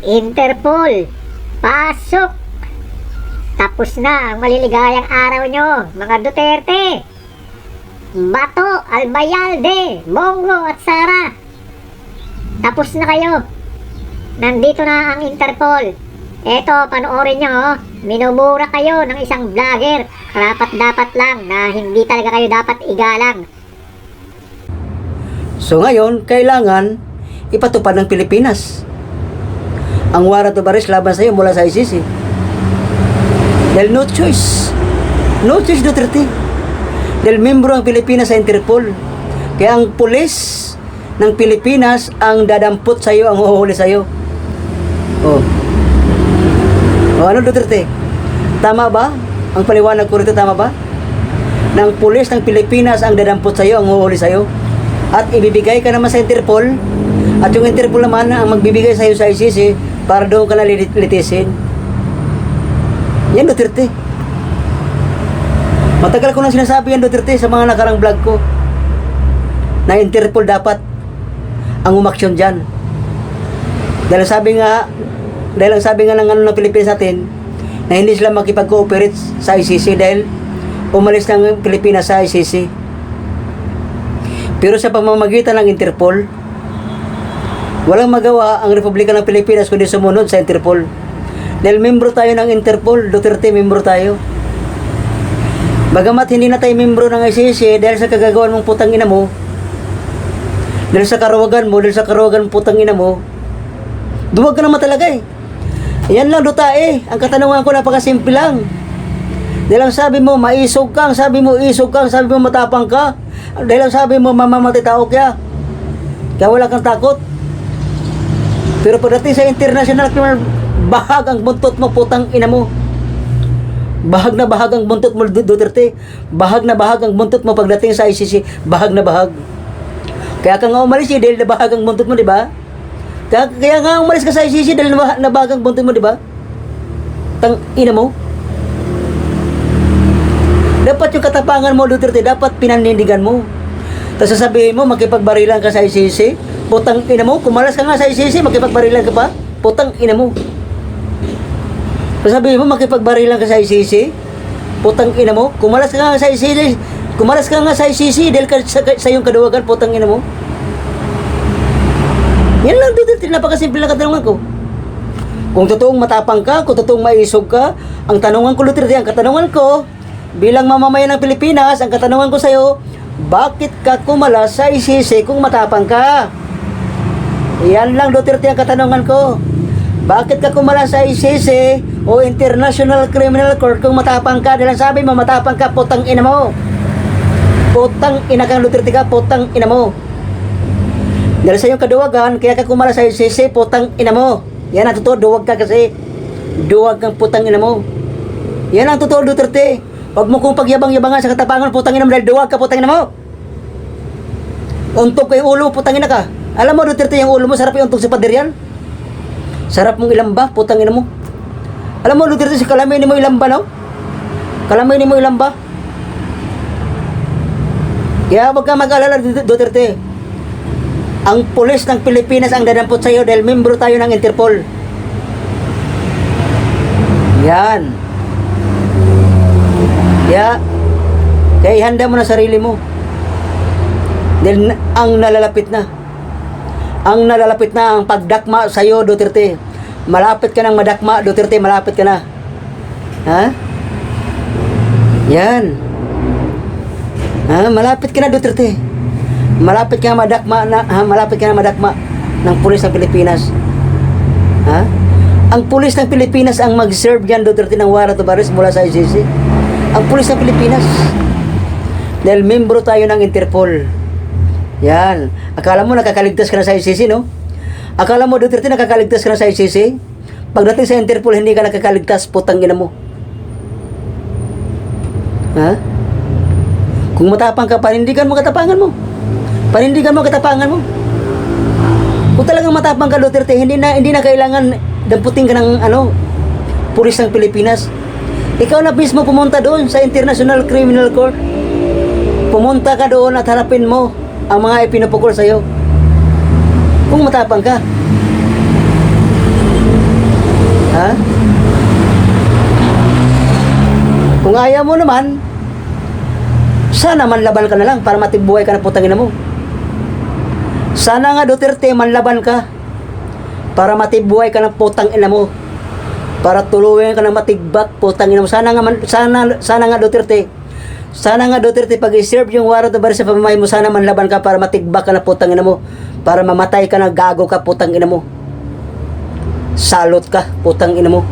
Interpol, pasok! Tapos na ang maliligayang araw nyo, mga Duterte! Bato, Albayalde, Bongo at Sara! Tapos na kayo! Nandito na ang Interpol! Eto, panoorin nyo, oh. Minumura kayo ng isang vlogger. Dapat lang na hindi talaga kayo dapat igalang. So ngayon, kailangan ipatupad ng Pilipinas ang warrant of arrest laban sa iyo mula sa ICC. Dahil no choice Duterte. Dahil membro ang Pilipinas sa Interpol. Kaya ang pulis ng Pilipinas ang dadampot sa iyo, ang huhuli sa iyo. Oh. O ano Duterte? Tama ba? Ang paliwanag ko rito, tama ba? Ng pulis ng Pilipinas ang dadampot sa iyo, ang huhuli sa iyo. At ibibigay ka naman sa Interpol. At yung Interpol naman ang magbibigay sa iyo sa ICC para doon ka na litisin. Yan Duterte. Matagal ko nang sinasabi yan Duterte sa mga nakarang vlog ko na Interpol dapat ang umaksyon dyan. Dahil sabi nga ng ano ng Pilipinas natin na hindi sila makipag-cooperate sa ICC dahil umalis ng Pilipinas sa ICC. Pero sa pamamagitan ng Interpol, walang magawa ang Republika ng Pilipinas kundi sumunod sa Interpol. Dahil membro tayo ng Interpol, Duterte, membro tayo. Bagamat hindi na tayo membro ng ICC dahil sa kagagawan mong putang ina mo, dahil sa karawagan mong putang ina mo, duwag ka naman talaga eh. Yan lang Dutae, ang katanungan ko napakasimple lang. Dahil ang sabi mo, maisog kang, sabi mo matapang ka, dahil ang sabi mo, mamamatay tao kaya wala kang takot. Pero pagdating sa international criminal, bahag ang buntot mo, putang ina mo. Bahag na bahag ang buntot mo, Duterte. Bahag na bahag ang buntot mo pagdating sa ICC, bahag na bahag. Kaya ka nga umalis dahil na bahag ang buntot mo, di ba? Kaya nga umalis ka sa ICC dahil nabagang buntot mo, di ba? Tang ina mo. Dapat yung katapangan mo, Duterte, dapat pinanindigan mo. Tapos sasabihin mo, makipagbarilan ka sa ICC. Putang ina mo, kumalas ka nga sa ICC, makipagbarilan ka pa. Putang ina mo. Sasabihin mo, makipagbarilan ka sa ICC. Putang ina mo, kumalas ka nga sa ICC. Kumalas ka nga sa ICC dahil sa iyong kaduwagan, putang ina mo. Yan lang Duterte, napakasimple na katanungan ko. Kung totoong matapang ka, kung totoong maisog ka, ang tanungan ko Duterte, ang katanungan ko, bilang mamamayan ng Pilipinas, ang katanungan ko sa'yo, bakit ka kumalas sa ICC kung matapang ka? Yan lang Duterte ang katanungan ko. Bakit ka kumalas sa ICC o International Criminal Court kung matapang ka? Dahil sabi mo matapang ka, putang ina mo. Putang ina kang Duterte ka, putang ina mo. Dahil sa iyong kaduwagan, kaya ka kumalas sa ICC, putang ina mo. Yan ang totoo, duwag ka kasi. Duwag kang putang ina mo. Yan ang totoo Duterte. Huwag mo kong pagyabang-yabangan sa katapangan, putang ina mo, dahil duwag ka, putang ina mo. Untok ko yung ulo mo, putang ina ka. Alam mo Duterte, yung ulo mo, sarap yung untok sa pader yan. Sarap mong ilamba, putang ina mo. Alam mo Duterte, si kalamay mo ilamba, no? Kalamay mo ilamba. Kaya huwag ka mag-alala Duterte. Ang pulis ng Pilipinas ang dadampot sa iyo dahil membro tayo ng Interpol. Yan. Kaya ihanda mo na sarili mo. Dahil ang nalalapit na. Ang nalalapit na ang pagdakma sa iyo, Duterte. Malapit ka nang madakma, Duterte, malapit ka na. Ha? Yan. Ha? Malapit ka na, Duterte. Malapit ka na madakma ng pulis ng Pilipinas. Ha? Ang pulis ng Pilipinas ang mag-serve diyan Duterte ng warrant of arrest mula sa ICC. Ang pulis ng Pilipinas. Dahil membro tayo ng Interpol. Yan. Akala mo nakakaligtas ka na sa ICC, no? Akala mo Duterte nakakaligtas ka na sa ICC? Pagdating sa Interpol hindi ka nakakaligtas, putang ina mo. Ha? Kung matapang ka, panindigan mo katapangan mo. Panindigan mo katapangan mo. Kung talagang matapang ka Duterte, hindi na kailangan damputin ka ng pulis ng Pilipinas. Ikaw na mismo pumunta doon sa International Criminal Court. Pumunta ka doon at harapin mo ang mga ipinupukol sa iyo. Kung matapang ka. Ha? Kung ayaw mo naman, sana manlaban ka na lang para matibuhay ka ng putang ina mo. Sana nga Duterte, manlaban ka para matibuhay ka ng putang ina mo. Para tuluyan ka ng matigbak, putang ina mo. Sana nga Duterte. Sana nga Duterte, pag i-serve yung warrant of arrest sa pamamahay mo, sana manlaban ka para matigbak ka ng putang ina mo. Para mamatay ka na, gago ka, putang ina mo. Salot ka, putang ina mo.